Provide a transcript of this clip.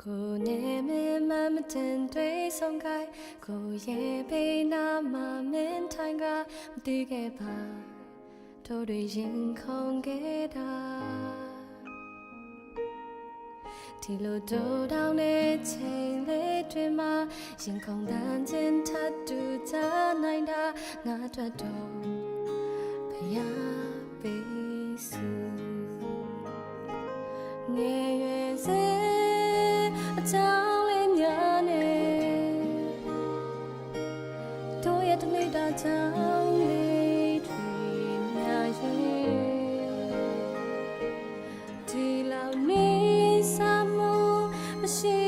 ကိုနေမမတင်တွေဆုံးခိုင်းကိုရဲ့ဘေးနာမှာမင်းထိုင်ကမသိခဲ့ပါတို့တွေရင်ခုန်ခဲ့တာဒီလိုတို့တောင်းတဲ့ချိန်လေးတွေမှာရင်ခုန်တန်းခြင်းထပ်တူကြနိုင်တာငါအတွက်တော့ဖယားပေးစုငယ်ရွယ်စေအကြောင်းလေးများနဲ့တို့ရဲ့တလေးတာကြောင့်လေးတွေများရင်ဒီလောက်နေစမှုမရှိ